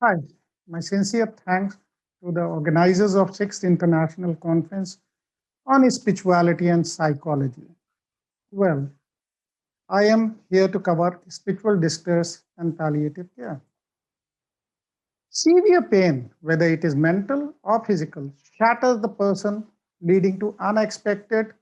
Hi, my sincere thanks to the organizers of 6th International Conference on Spirituality and Psychology. Well, I am here to cover spiritual distress and palliative care. Severe pain, whether it is mental or physical, shatters the person, leading to unexpected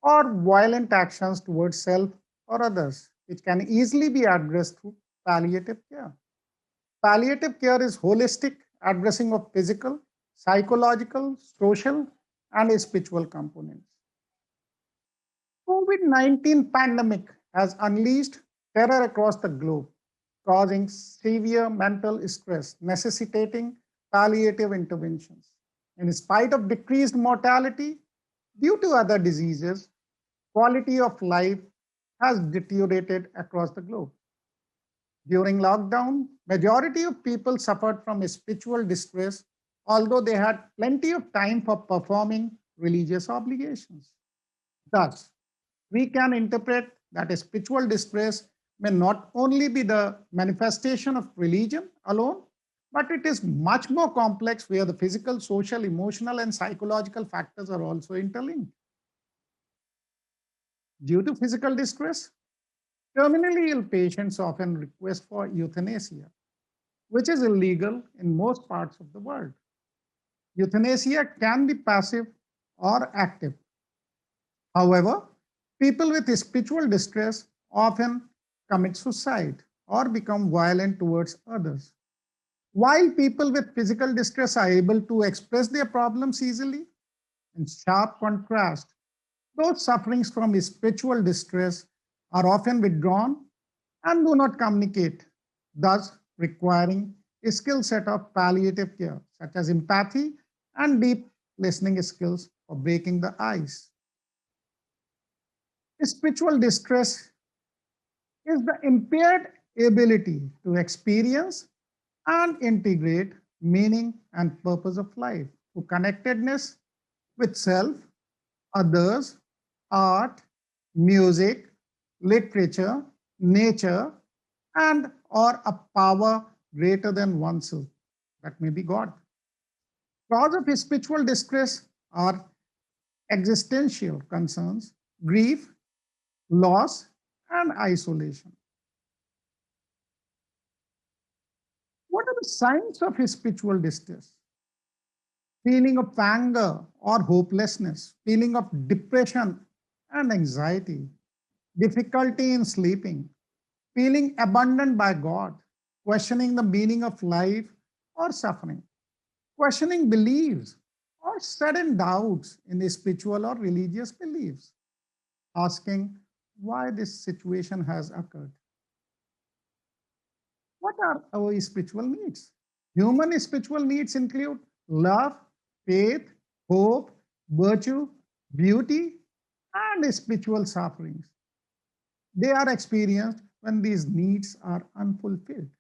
or violent actions towards self or others, which can easily be addressed through palliative care. Palliative care is holistic addressing of physical, psychological, social, and spiritual components. COVID-19 pandemic has unleashed terror across the globe, causing severe mental stress, necessitating palliative interventions. In spite of decreased mortality due to other diseases, quality of life has deteriorated across the globe. During lockdown, majority of people suffered from spiritual distress, although they had plenty of time for performing religious obligations. Thus, we can interpret that a spiritual distress may not only be the manifestation of religion alone, but it is much more complex where the physical, social, emotional, and psychological factors are also interlinked. Due to physical distress, terminally ill patients often request for euthanasia, which is illegal in most parts of the world. Euthanasia can be passive or active. However, people with spiritual distress often commit suicide or become violent towards others. While people with physical distress are able to express their problems easily, in sharp contrast, those suffering from spiritual distress are often withdrawn and do not communicate, thus requiring a skill set of palliative care, such as empathy and deep listening skills for breaking the ice. Spiritual distress is the impaired ability to experience and integrate meaning and purpose of life through connectedness with self, others, art, music, literature, nature, and or a power greater than oneself. That may be God. Cause of spiritual distress are existential concerns, grief, loss, and isolation. What are the signs of spiritual distress? Feeling of anger or hopelessness, feeling of depression and anxiety, difficulty in sleeping, feeling abandoned by God, questioning the meaning of life or suffering, questioning beliefs or sudden doubts in the spiritual or religious beliefs, asking why this situation has occurred. What are our spiritual needs? Human spiritual needs include love, faith, hope, virtue, beauty, and spiritual sufferings. They are experienced when these needs are unfulfilled.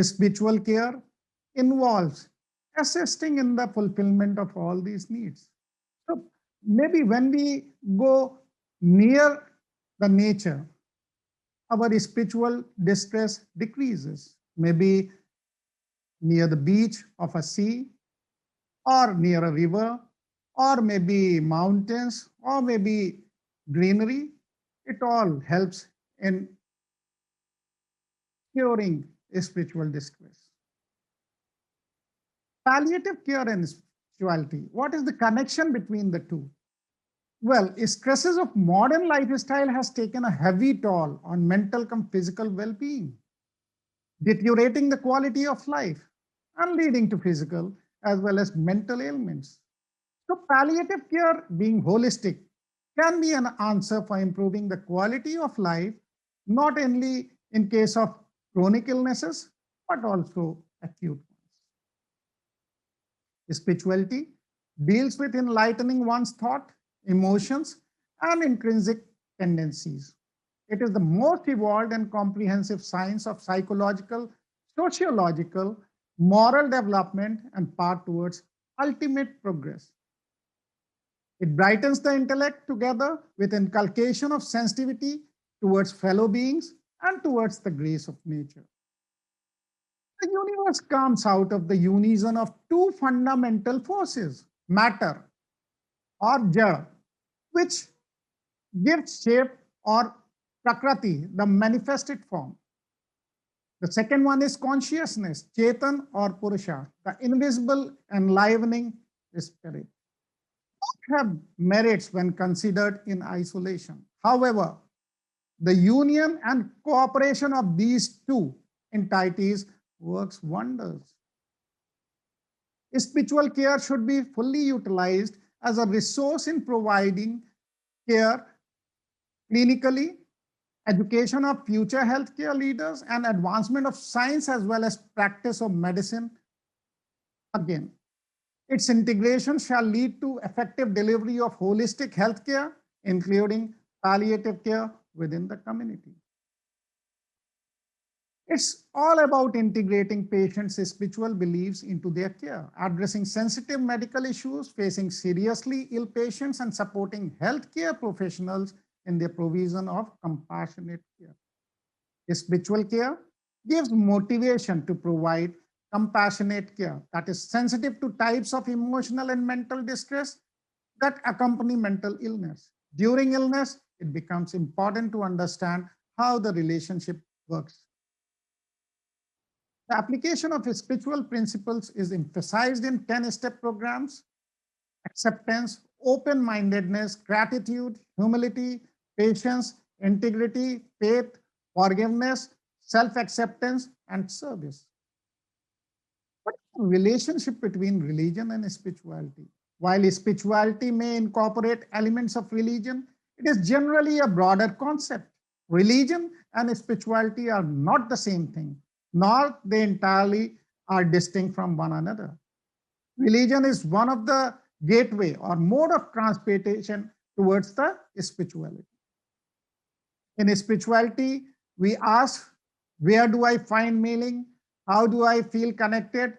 Spiritual care involves assisting in the fulfillment of all these needs. So maybe when we go near the nature, our spiritual distress decreases. Maybe near the beach of a sea, or near a river, or maybe mountains, or maybe greenery. It all helps in curing spiritual distress. Palliative care and spirituality. What is the connection between the two? Well, stresses of modern lifestyle has taken a heavy toll on mental and physical well-being, deteriorating the quality of life and leading to physical as well as mental ailments. So palliative care, being holistic, can be an answer for improving the quality of life, not only in case of chronic illnesses, but also acute ones. Spirituality deals with enlightening one's thought, emotions, and intrinsic tendencies. It is the most evolved and comprehensive science of psychological, sociological, moral development and path towards ultimate progress. It brightens the intellect together with inculcation of sensitivity towards fellow beings and towards the grace of nature. The universe comes out of the unison of two fundamental forces, matter or jada, which gives shape or prakriti, the manifested form. The second one is consciousness, chetan or purusha, the invisible enlivening spirit. Both have merits when considered in isolation. However, the union and cooperation of these two entities works wonders. Spiritual care should be fully utilized as a resource in providing care clinically, education of future healthcare leaders, and advancement of science as well as practice of medicine. Again, its integration shall lead to effective delivery of holistic healthcare, including palliative care within the community. It's all about integrating patients' spiritual beliefs into their care, addressing sensitive medical issues, facing seriously ill patients, and supporting healthcare professionals in their provision of compassionate care. Spiritual care gives motivation to provide compassionate care that is sensitive to types of emotional and mental distress that accompany mental illness. During illness, it becomes important to understand how the relationship works. The application of spiritual principles is emphasized in 10-step programs: acceptance, open-mindedness, gratitude, humility, patience, integrity, faith, forgiveness, self-acceptance, and service. What is the relationship between religion and spirituality? While spirituality may incorporate elements of religion, it is generally a broader concept. Religion and spirituality are not the same thing, nor they entirely are distinct from one another. Religion is one of the gateway or mode of transportation towards the spirituality. In spirituality, we ask, where do I find meaning? How do I feel connected?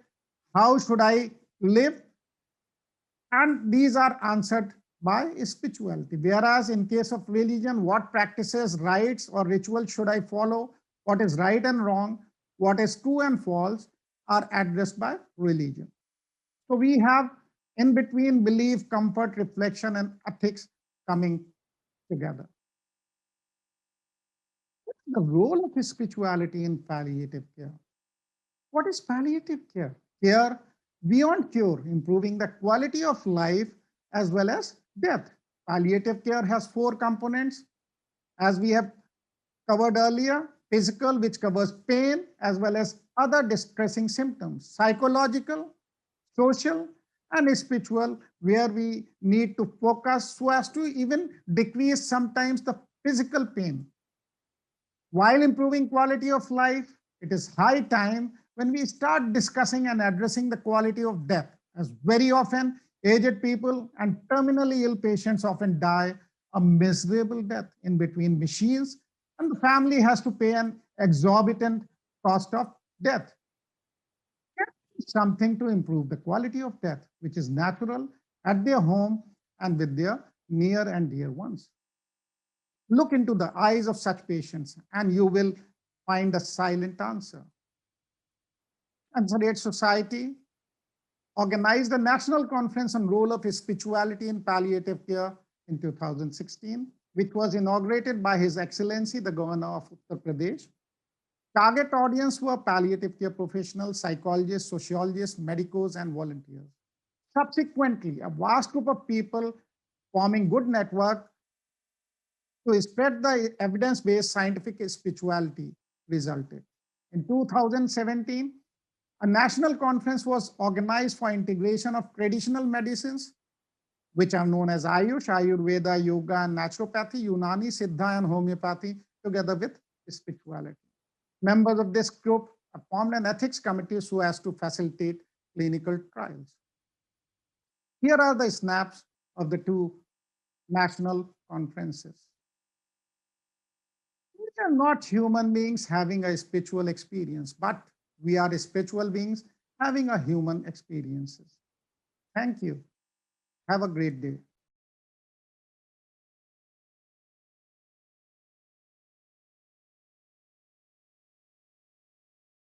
How should I live? And these are answered by spirituality. Whereas in case of religion, what practices, rites, or rituals should I follow? What is right and wrong? What is true and false are addressed by religion. So we have in between belief, comfort, reflection, and ethics coming together. The role of spirituality in palliative care. What is palliative care? Care beyond cure, improving the quality of life as well as death. Palliative care has four components, as we have covered earlier: physical, which covers pain as well as other distressing symptoms; psychological, social, and spiritual, where we need to focus so as to even decrease sometimes the physical pain. While improving quality of life, it is high time when we start discussing and addressing the quality of death, as very often aged people and terminally ill patients often die a miserable death in between machines, and the family has to pay an exorbitant cost of death. Something to improve the quality of death, which is natural at their home and with their near and dear ones. Look into the eyes of such patients and you will find a silent answer. Considerate Society organized a national conference on role of spirituality in palliative care in 2016, which was inaugurated by His Excellency, the Governor of Uttar Pradesh. Target audience were palliative care professionals, psychologists, sociologists, medicos, and volunteers. Subsequently, a vast group of people forming good network to spread the evidence-based scientific spirituality resulted. In 2017, a national conference was organized for integration of traditional medicines, which are known as Ayush, Ayurveda, Yoga, and Naturopathy, Unani, Siddha, and Homeopathy, together with spirituality. Members of this group formed an ethics committee so as to facilitate clinical trials. Here are the snaps of the two national conferences. We are not human beings having a spiritual experience, but we are spiritual beings having a human experiences. Thank you. Have a great day.